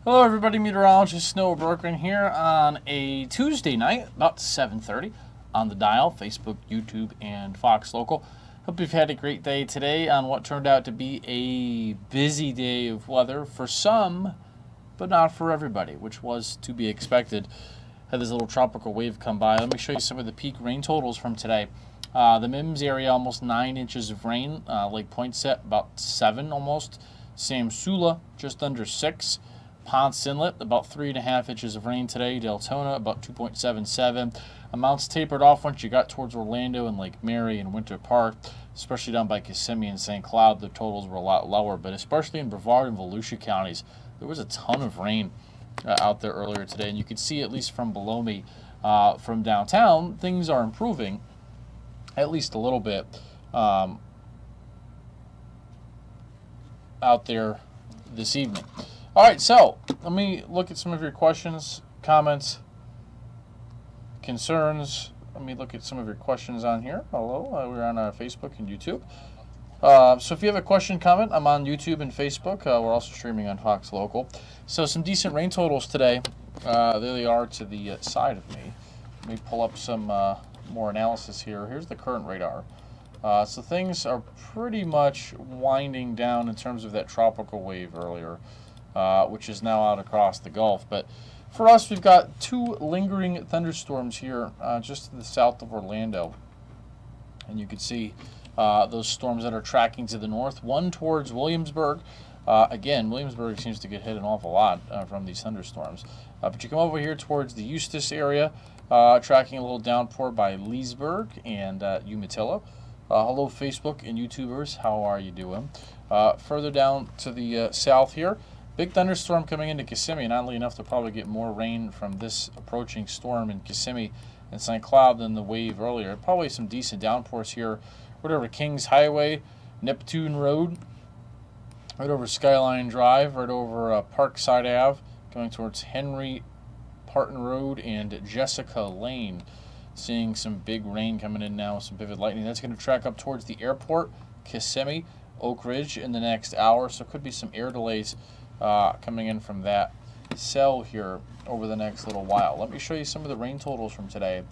Hello, everybody. Meteorologist Noah Bergren here on a Tuesday night, about 7:30, on the dial, Facebook, YouTube, and Fox Local. Hope you've had a great day today on what turned out to be a busy day of weather for some, but not for everybody, which was to be expected. Had this little tropical wave come by. Let me show you some of the peak rain totals from today. The Mims area, almost 9 inches of rain. Lake Poinsett, about 7 almost. Samsula, just under 6. Ponce Inlet, about 3.5 inches of rain today. Deltona, about 2.77. Amounts tapered off once you got towards Orlando and Lake Mary and Winter Park, especially down by Kissimmee and St. Cloud. The totals were a lot lower, but especially in Brevard and Volusia counties, there was a ton of rain out there earlier today. And you can see, at least from below me, from downtown, things are improving, at least a little bit, out there this evening. All right, so let me look at some of your questions, comments, concerns. Let me look at some of your questions on here. Hello, we're on Facebook and YouTube. So if you have a question, comment, I'm on YouTube and Facebook. We're also streaming on Fox Local. So some decent rain totals today. There they are to the side of me. Let me pull up some more analysis here. Here's the current radar. So things are pretty much winding down in terms of that tropical wave earlier, which is now out across the Gulf. But for us, we've got 2 lingering thunderstorms here just to the south of Orlando. And you can see those storms that are tracking to the north. One towards Williamsburg. Again, Williamsburg seems to get hit an awful lot from these thunderstorms. But you come over here towards the Eustis area, tracking a little downpour by Leesburg and Umatilla. Hello, Facebook and YouTubers. How are you doing? Further down to the south here, big thunderstorm coming into Kissimmee, and oddly enough, they'll probably get more rain from this approaching storm in Kissimmee and St. Cloud than the wave earlier. Probably some decent downpours here. Right over Kings Highway, Neptune Road, right over Skyline Drive, right over Parkside Ave, going towards Henry Parton Road and Jessica Lane. Seeing some big rain coming in now, some vivid lightning. That's going to track up towards the airport, Kissimmee, Oak Ridge in the next hour. So could be some air delays coming in from that cell here over the next little while. Let me show you some of the rain totals from today.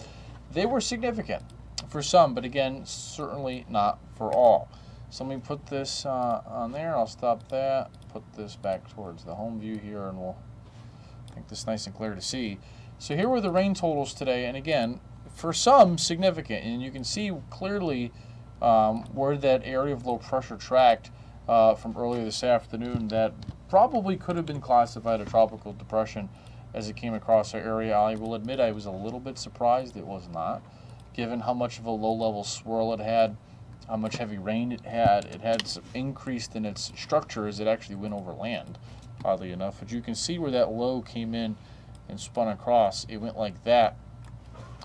They were significant for some, but again, certainly not for all. So let me put this on there. I'll stop that, put this back towards the home view here, and we'll make this nice and clear to see. So here were the rain totals today, and again, for some, significant. And you can see clearly where that area of low pressure tracked from earlier this afternoon that probably could have been classified a tropical depression as it came across our area. I will admit I was a little bit surprised it was not, given how much of a low-level swirl it had, how much heavy rain it had. It had increased in its structure as it actually went over land, oddly enough. But you can see where that low came in and spun across. It went like that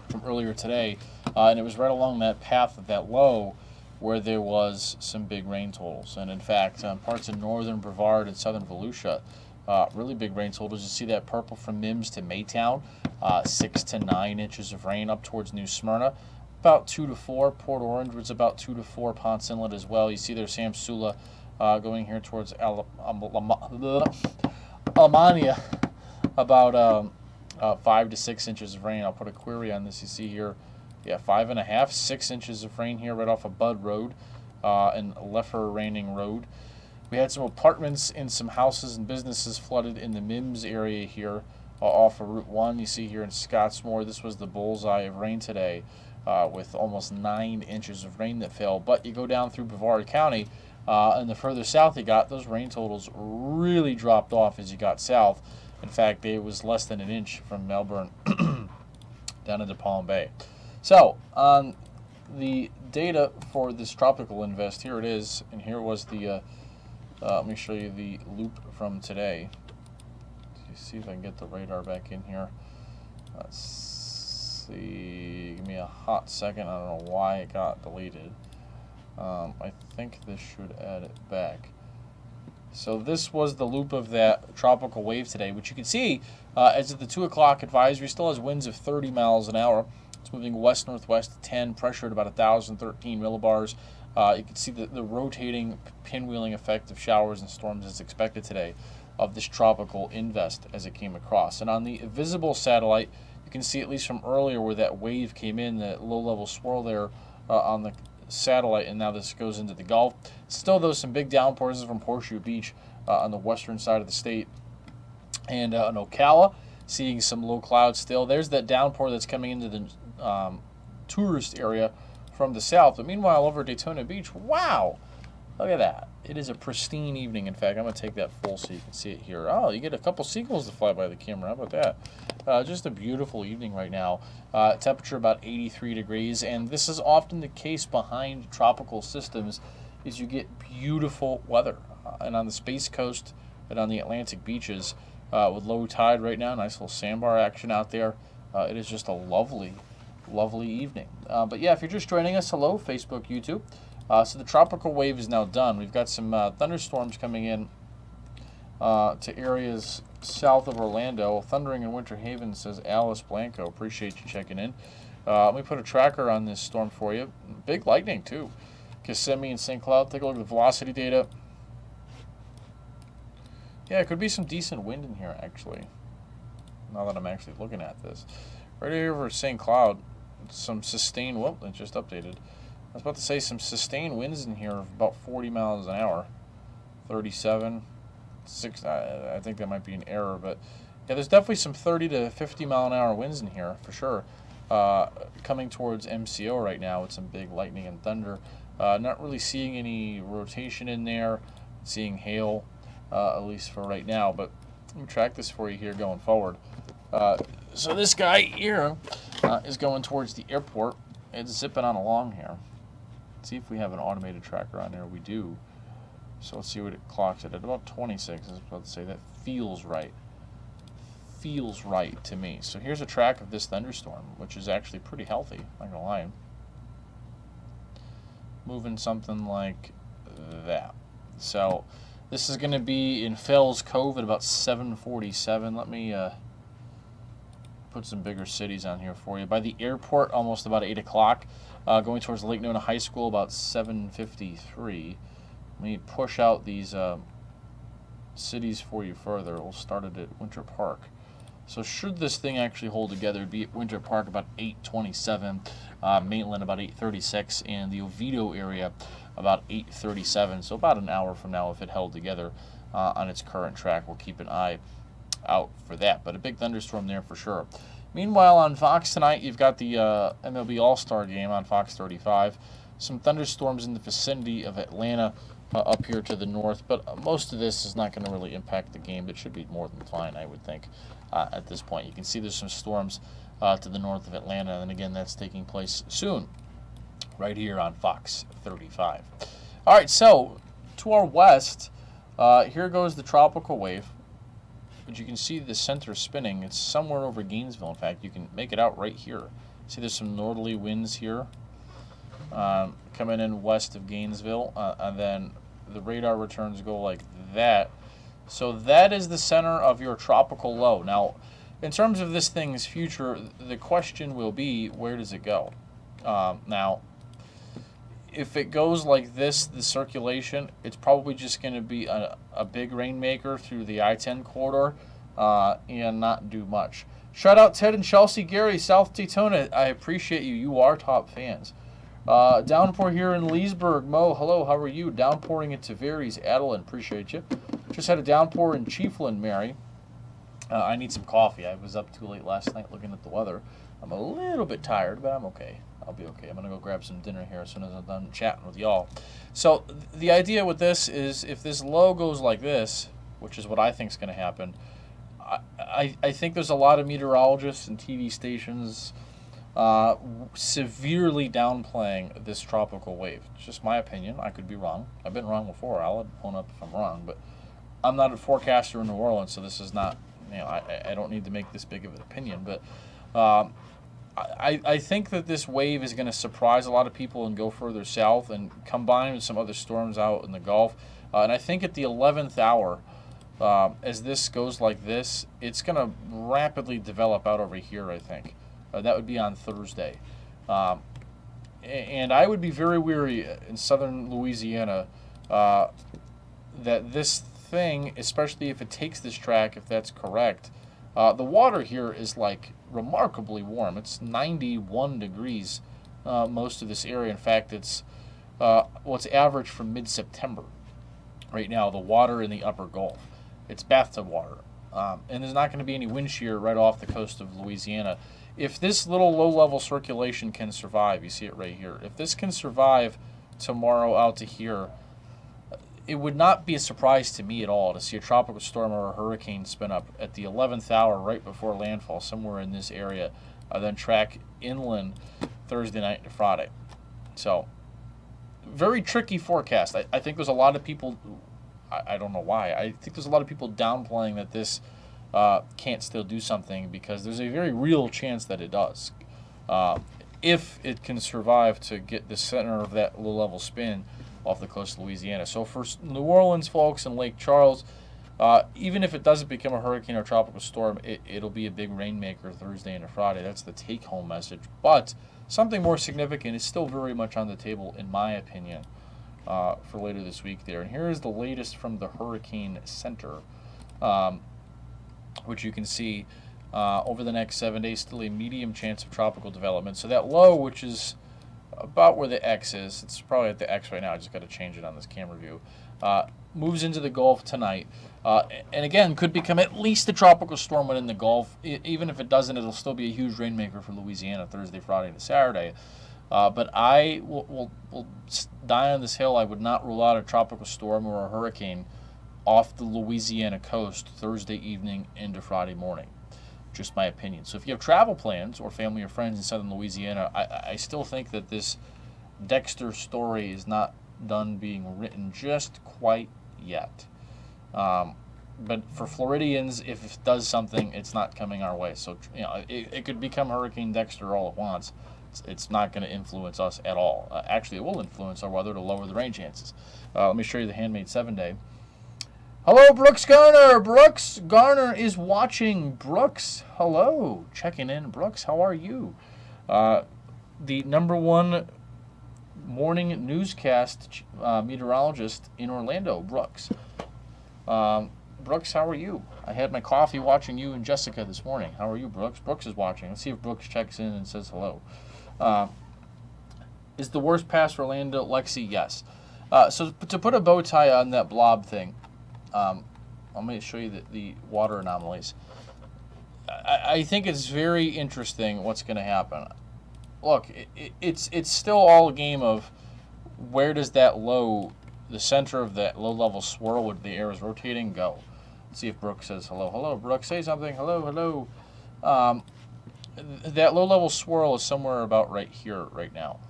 from earlier today, and it was right along that path of that low where there was some big rain totals. And in fact, parts of northern Brevard and southern Volusia, really big rain totals. You see that purple from Mims to Maytown, 6 to 9 inches of rain up towards New Smyrna, about 2 to 4. Port Orange was about 2 to 4. Ponce Inlet as well. You see there Samsula going here towards Alamania, about 5 to 6 inches of rain. I'll put a query on this. You see here, 5.5, 6 inches of rain here right off of Bud Road and Leffer Raining Road. We had some apartments and some houses and businesses flooded in the Mims area here off of Route 1. You see here in Scottsmore, this was the bullseye of rain today with almost 9 inches of rain that fell. But you go down through Brevard County, and the further south you got, those rain totals really dropped off as you got south. In fact, it was less than an inch from Melbourne down into Palm Bay. So, on the data for this tropical invest, here it is, and here was the, let me show you the loop from today. Let's see if I can get the radar back in here. Let's see, give me a hot second. I don't know why it got deleted. I think this should add it back. So this was the loop of that tropical wave today, which you can see as of the 2 o'clock advisory still has winds of 30 miles an hour. It's moving west-northwest to 10, pressure at about 1,013 millibars. You can see the rotating pinwheeling effect of showers and storms as expected today. of this tropical invest as it came across. And on the visible satellite, you can see at least from earlier where that wave came in, that low-level swirl there on the satellite, and now this goes into the Gulf. Still, though, some big downpours from Horseshoe Beach on the western side of the state. And in Ocala, seeing some low clouds still. There's that downpour that's coming into the tourist area from the south. But meanwhile, over Daytona Beach, wow, look at that. It is a pristine evening. In fact, I'm going to take that full so you can see it here. Oh, you get a couple seagulls to fly by the camera. How about that? Just a beautiful evening right now. Temperature about 83 degrees. And this is often the case behind tropical systems, is you get beautiful weather. And on the Space Coast and on the Atlantic beaches, with low tide right now, nice little sandbar action out there. It is just a lovely, lovely evening. But yeah, if you're just joining us, hello, Facebook, YouTube. So the tropical wave is now done. We've got some thunderstorms coming in to areas south of Orlando. Thundering in Winter Haven, says Alice Blanco. Appreciate you checking in. Let me put a tracker on this storm for you. Big lightning, too. Kissimmee and St. Cloud. Take a look at the velocity data. Yeah, it could be some decent wind in here, actually. Now that I'm actually looking at this. Right here over St. Cloud, some sustained, well, it just updated. I was about to say some sustained winds in here of about 40 miles an hour. 37, 6, I think that might be an error, but yeah, there's definitely some 30 to 50 mile an hour winds in here, for sure. Coming towards MCO right now with some big lightning and thunder. Not really seeing any rotation in there, seeing hail. At least for right now, but let me track this for you here going forward. So this guy here is going towards the airport. It's zipping on along here. Let's see if we have an automated tracker on there. We do. So let's see what it clocks at about 26. I was about to say that feels right. Feels right to me. So here's a track of this thunderstorm, which is actually pretty healthy. Not gonna lie. Moving something like that. So this is going to be in Fells Cove at about 7:47. Let me put some bigger cities on here for you. By the airport, almost about 8 o'clock. Going towards Lake Nona High School, about 7:53. Let me push out these cities for you further. We'll start it at Winter Park. So should this thing actually hold together, it'd be at Winter Park about 8:27, Maitland about 8:36, and the Oviedo area about 8:37. So about an hour from now, if it held together on its current track, we'll keep an eye out for that. But a big thunderstorm there for sure. Meanwhile, on Fox tonight, you've got the MLB All-Star Game on Fox 35. Some thunderstorms in the vicinity of Atlanta up here to the north, but most of this is not going to really impact the game. It should be more than fine, I would think, at this point. You can see there's some storms to the north of Atlanta, and again, that's taking place soon, right here on Fox 35. All right, so to our west, here goes the tropical wave. But you can see the center spinning. It's somewhere over Gainesville. In fact, you can make it out right here. See, there's some northerly winds here coming in west of Gainesville, and then the radar returns go like that. So that is the center of your tropical low. Now, in terms of this thing's future, the question will be, where does it go? Now, if it goes like this, the circulation, it's probably just going to be a big rainmaker through the I-10 corridor and not do much. Shout out Ted and Chelsea Gary, South Daytona. I appreciate you. You are top fans. Downpour here in Leesburg. Mo, hello, how are you? Downpouring in Tavares, Adeline, appreciate you. Just had a downpour in Chiefland, Mary. I need some coffee. I was up too late last night looking at the weather. I'm a little bit tired, but I'm okay. I'll be okay. I'm going to go grab some dinner here as soon as I'm done chatting with y'all. So the idea with this is if this low goes like this, which is what I think is going to happen, I think there's a lot of meteorologists and TV stations severely downplaying this tropical wave. It's just my opinion. I could be wrong. I've been wrong before. I'll own up if I'm wrong. But I'm not a forecaster in New Orleans, so this is not, I don't need to make this big of an opinion. But I think that this wave is going to surprise a lot of people and go further south and combine with some other storms out in the Gulf. And I think at the 11th hour, as this goes like this, it's going to rapidly develop out over here, I think. That would be on Thursday. And I would be very weary in southern Louisiana that this thing, especially if it takes this track, if that's correct, the water here is like remarkably warm. It's 91 degrees most of this area. In fact, it's what's average from mid-September right now, the water in the upper Gulf. It's bathtub water. And there's not going to be any wind shear right off the coast of Louisiana. If this little low-level circulation can survive, you see it right here, if this can survive tomorrow out to here, it would not be a surprise to me at all to see a tropical storm or a hurricane spin up at the 11th hour right before landfall somewhere in this area, then track inland Thursday night to Friday. So, very tricky forecast. I think there's a lot of people, I don't know why, I think there's a lot of people downplaying that this can't still do something, because there's a very real chance that it does. If it can survive to get the center of that low-level spin off the coast of Louisiana. So for New Orleans folks and Lake Charles, even if it doesn't become a hurricane or tropical storm, it'll be a big rainmaker Thursday into Friday. That's the take-home message. But something more significant is still very much on the table, in my opinion, for later this week there. And here is the latest from the Hurricane Center, which you can see over the next 7 days, still a medium chance of tropical development. So that low, which is about where the X is, it's probably at the X right now, I just got to change it on this camera view, moves into the Gulf tonight. And again, could become at least a tropical storm within the Gulf. Even if it doesn't, it'll still be a huge rainmaker for Louisiana Thursday, Friday, and Saturday. But I will die on this hill. I would not rule out a tropical storm or a hurricane off the Louisiana coast Thursday evening into Friday morning. Just my opinion. So if you have travel plans or family or friends in southern Louisiana, I still think that this Dexter story is not done being written just quite yet. But for Floridians, if it does something, it's not coming our way. So it could become Hurricane Dexter all at once. It's not going to influence us at all. Actually, it will influence our weather to lower the rain chances. Let me show you the Handmade 7-day. Hello, Brooks Garner. Brooks Garner is watching. Brooks, hello. Checking in. Brooks, how are you? The #1 morning newscast meteorologist in Orlando, Brooks. Brooks, how are you? I had my coffee watching you and Jessica this morning. How are you, Brooks? Brooks is watching. Let's see if Brooks checks in and says hello. Is the worst pass Orlando? Lexi, yes. So to put a bow tie on that blob thing, I'm going to show you the water anomalies. I think it's very interesting what's going to happen. Look, it's still all a game of where does that low, the center of that low-level swirl where the air is rotating, go. Let's see if Brooks says hello. Hello, Brooks, say something. Hello, hello. That low-level swirl is somewhere about right here, right now.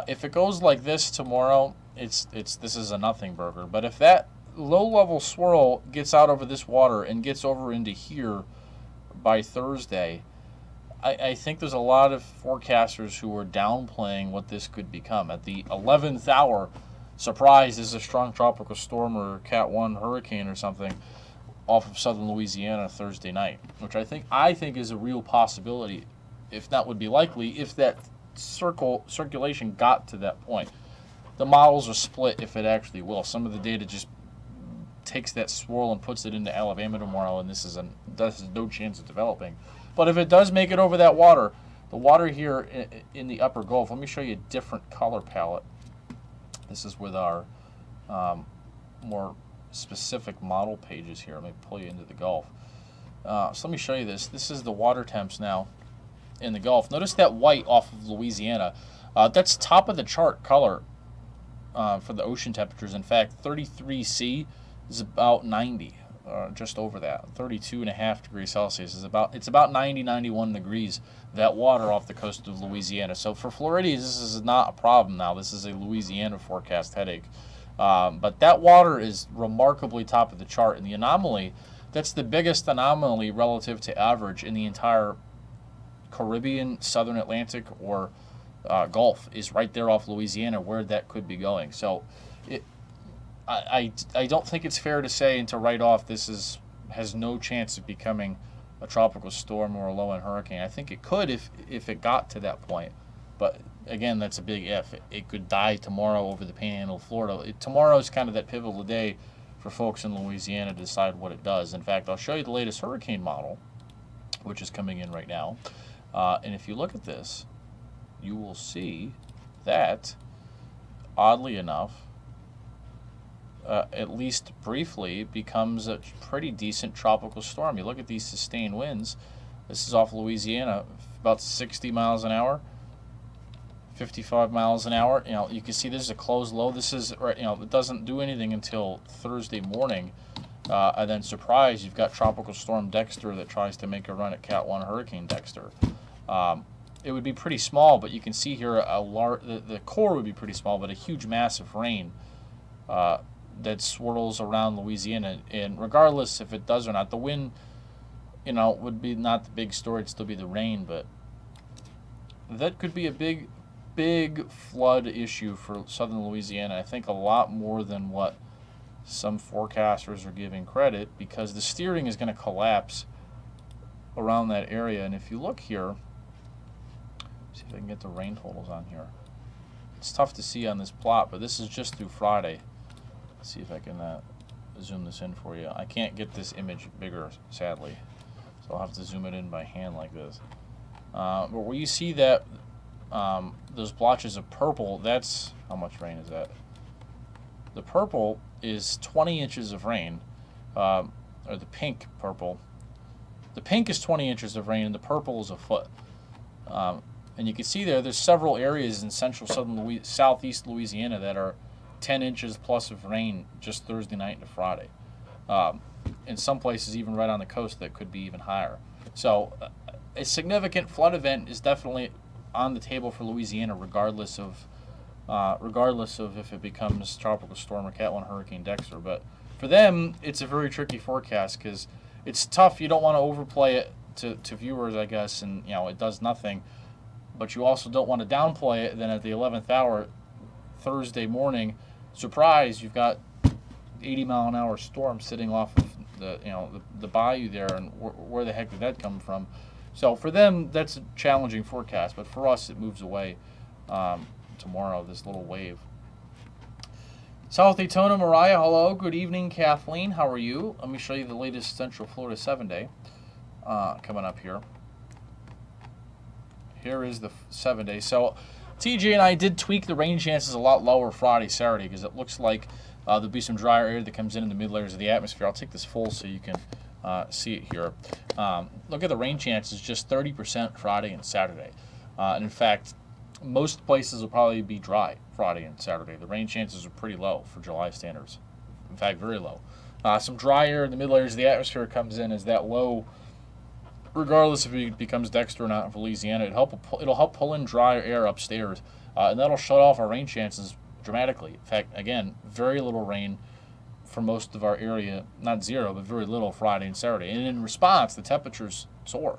If it goes like this tomorrow, this is a nothing burger. But if that low-level swirl gets out over this water and gets over into here by Thursday, I think there's a lot of forecasters who are downplaying what this could become. At the 11th hour, surprise, this is a strong tropical storm or Cat 1 hurricane or something off of southern Louisiana Thursday night, which I think is a real possibility, if not would be likely, if that circulation got to that point. The models are split if it actually will. Some of the data just takes that swirl and puts it into Alabama tomorrow, and this is no chance of developing. But if it does make it over that water, the water here in the upper Gulf, let me show you a different color palette. This is with our more specific model pages here. Let me pull you into the Gulf. So let me show you this. This is the water temps now in the Gulf. Notice that white off of Louisiana. That's top of the chart color for the ocean temperatures. In fact, 33C is about 90, just over that. 32.5 degrees Celsius is about 90, 91 degrees. That water off the coast of Louisiana. So for Floridians, this is not a problem now. This is a Louisiana forecast headache. But that water is remarkably top of the chart. And the anomaly, that's the biggest anomaly relative to average in the entire Caribbean, Southern Atlantic, or Gulf, is right there off Louisiana where that could be going. So I don't think it's fair to say and to write off this has no chance of becoming a tropical storm or a low-end hurricane. I think it could if it got to that point. But again, that's a big if. It could die tomorrow over the Panhandle of Florida. Tomorrow is kind of that pivotal day for folks in Louisiana to decide what it does. In fact, I'll show you the latest hurricane model, which is coming in right now. And if you look at this, you will see that, oddly enough, at least briefly, becomes a pretty decent tropical storm. You look at these sustained winds. This is off Louisiana, about 60 miles an hour, 55 miles an hour. You know, you can see this is a closed low. This is, you know, it doesn't do anything until Thursday morning. And then, surprise, you've got Tropical Storm Dexter that tries to make a run at Cat 1 Hurricane Dexter. It would be pretty small, but you can see here the core would be pretty small, but a huge mass of rain that swirls around Louisiana. And regardless if it does or not, the wind, you know, would be not the big story. It'd still be the rain, but that could be a big flood issue for southern Louisiana. I think a lot more than what some forecasters are giving credit, because the steering is going to collapse around that area. And if you look here, see if I can get the rain totals on here. It's tough to see on this plot, but this is just through Friday. Let's see if I can zoom this in for you. I can't get this image bigger, sadly, so I'll have to zoom it in by hand like this. But where you see that those blotches of purple, that's how much rain is that? The purple is 20 inches of rain, or the pink purple. The pink is 20 inches of rain, and the purple is a foot. And you can see there's several areas in central southeast Louisiana that are 10 inches plus of rain just Thursday night into Friday. In some places, even right on the coast, that could be even higher. So a significant flood event is definitely on the table for Louisiana, regardless of if it becomes Tropical Storm or Cat 1 Hurricane Dexter. But for them, it's a very tricky forecast because it's tough. You don't want to overplay it to viewers, I guess, and you know it does nothing. But you also don't want to downplay it. Then at the 11th hour, Thursday morning, surprise, you've got 80-mile-an-hour storm sitting off of the bayou there, and where the heck did that come from? So for them, that's a challenging forecast. But for us, it moves away tomorrow, this little wave. South Daytona, Mariah, hello. Good evening, Kathleen. How are you? Let me show you the latest Central Florida 7-day coming up here. Here is the 7-day. So TJ and I did tweak the rain chances a lot lower Friday, Saturday, because it looks like there'll be some drier air that comes in the mid layers of the atmosphere. I'll take this full so you can see it here. Look at the rain chances, just 30% Friday and Saturday. And in fact, most places will probably be dry Friday and Saturday. The rain chances are pretty low for July standards. In fact, very low. Some dry air in the mid layers of the atmosphere comes in as that low, regardless if it becomes Dexter or not for Louisiana. It'll help pull in dry air upstairs, and that'll shut off our rain chances dramatically. In fact, again, very little rain for most of our area. Not zero, but very little Friday and Saturday. And in response, the temperatures soar.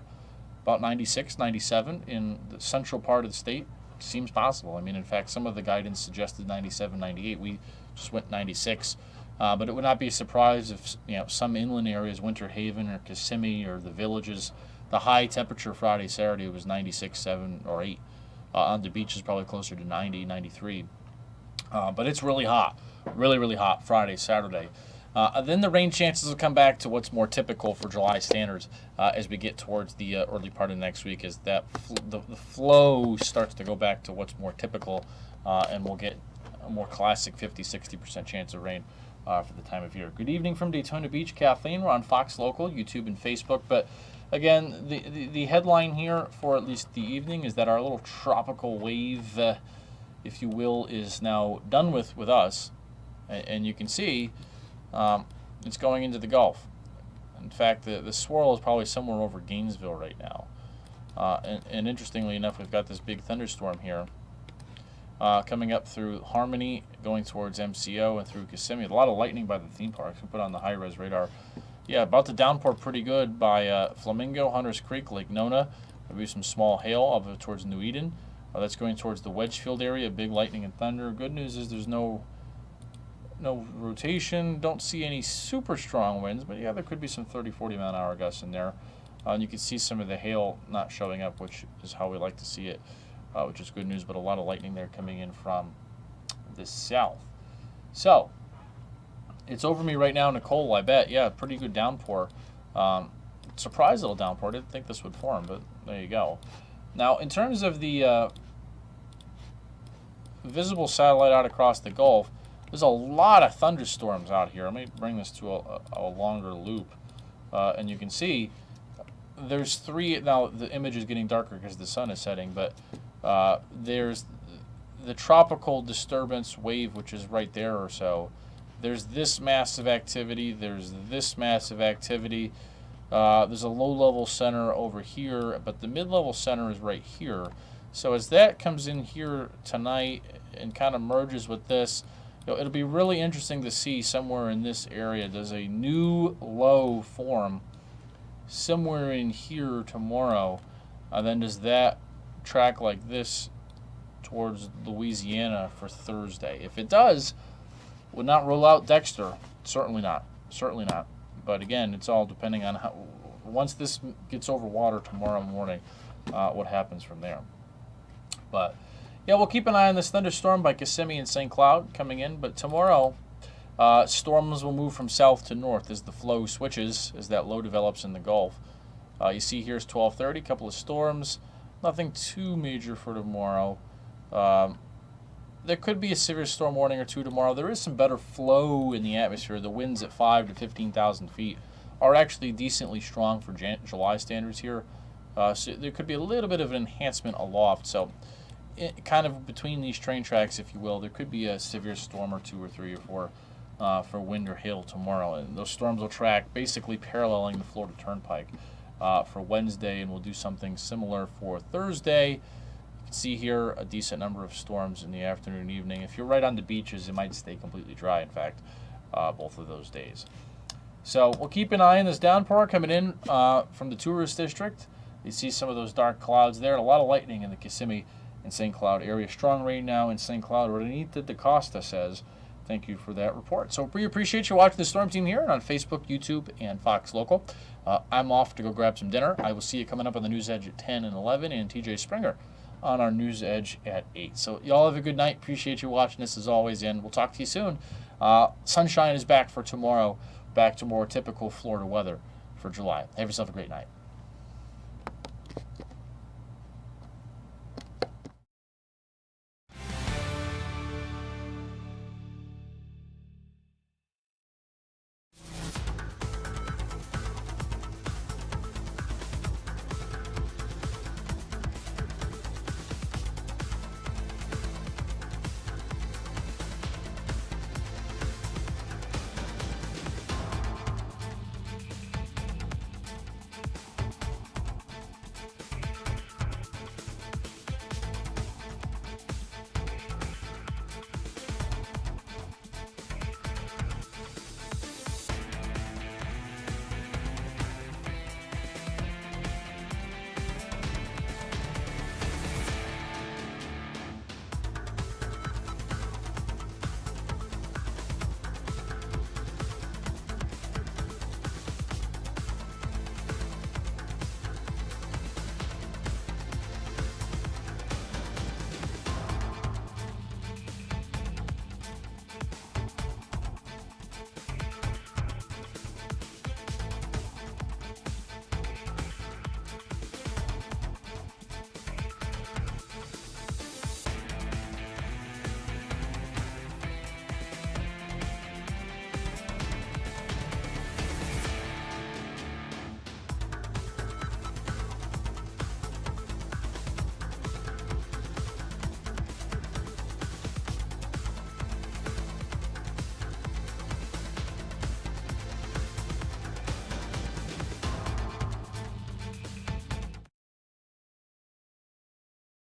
About 96, 97 in the central part of the state. Seems possible. I mean, in fact, some of the guidance suggested 97, 98. We just went 96. But it would not be a surprise if some inland areas, Winter Haven or Kissimmee or the villages, the high temperature Friday, Saturday was 96, 7, or 8. On the beaches, probably closer to 90, 93. But it's really hot. Really, really hot Friday, Saturday. Then the rain chances will come back to what's more typical for July standards as we get towards the early part of next week, as that the flow starts to go back to what's more typical, and we'll get a more classic 50-60% chance of rain for the time of year. Good evening from Daytona Beach, Kathleen. We're on Fox Local, YouTube, and Facebook. But again, the headline here for at least the evening is that our little tropical wave, if you will, is now done with us, and you can see it's going into the Gulf. In fact, the swirl is probably somewhere over Gainesville right now. And interestingly enough, we've got this big thunderstorm here coming up through Harmony, going towards MCO, and through Kissimmee. A lot of lightning by the theme parks. We put on the high-res radar. Yeah, about to downpour pretty good by Flamingo, Hunters Creek, Lake Nona. There'll be some small hail up towards New Eden. That's going towards the Wedgefield area, big lightning and thunder. Good news is there's no rotation. Don't see any super strong winds, but yeah, there could be some 30-40 mile-an-hour gusts in there. And you can see some of the hail not showing up, which is how we like to see it, which is good news, but a lot of lightning there coming in from the south. So, It's over me right now, Nicole, I bet. Yeah, pretty good downpour. Surprised little downpour. Didn't think this would form, but there you go. Now, in terms of the visible satellite out across the Gulf, there's a lot of thunderstorms out here. Let me bring this to a longer loop. And you can see there's three. Now, the image is getting darker because the sun is setting, but there's the tropical disturbance wave, which is right there or so. There's this massive activity. There's this massive activity. There's a low-level center over here, but the mid-level center is right here. So as that comes in here tonight and kind of merges with this, it'll be really interesting to see somewhere in this area. Does a new low form somewhere in here tomorrow? Then does that track like this towards Louisiana for Thursday? If it does, would not rule out Dexter. Certainly not. Certainly not. But again, it's all depending on how, once this gets over water tomorrow morning, what happens from there. But yeah, we'll keep an eye on this thunderstorm by Kissimmee and St. Cloud coming in. But tomorrow, storms will move from south to north as the flow switches, as that low develops in the Gulf. You see here's 12:30, couple of storms. Nothing too major for tomorrow. There could be a severe storm warning or two tomorrow. There is some better flow in the atmosphere. The winds at 5,000 to 15,000 feet are actually decently strong for July standards here. So there could be a little bit of an enhancement aloft. So kind of between these train tracks, if you will, there could be a severe storm or two or three or four for wind or hail tomorrow. And those storms will track basically paralleling the Florida Turnpike for Wednesday, and we'll do something similar for Thursday. See here a decent number of storms in the afternoon and evening. If you're right on the beaches, it might stay completely dry, in fact, both of those days. So we'll keep an eye on this downpour coming in from the tourist district. You see some of those dark clouds there. A lot of lightning in the Kissimmee and St. Cloud area. Strong rain now in St. Cloud. Renita DaCosta says, thank you for that report. So we appreciate you watching the Storm Team here on Facebook, YouTube, and Fox Local. I'm off to go grab some dinner. I will see you coming up on the News Edge at 10 and 11, and TJ Springer on our News Edge at 8. So y'all have a good night. Appreciate you watching this as always, and we'll talk to you soon. Sunshine is back for tomorrow. Back to more typical Florida weather for July. Have yourself a great night.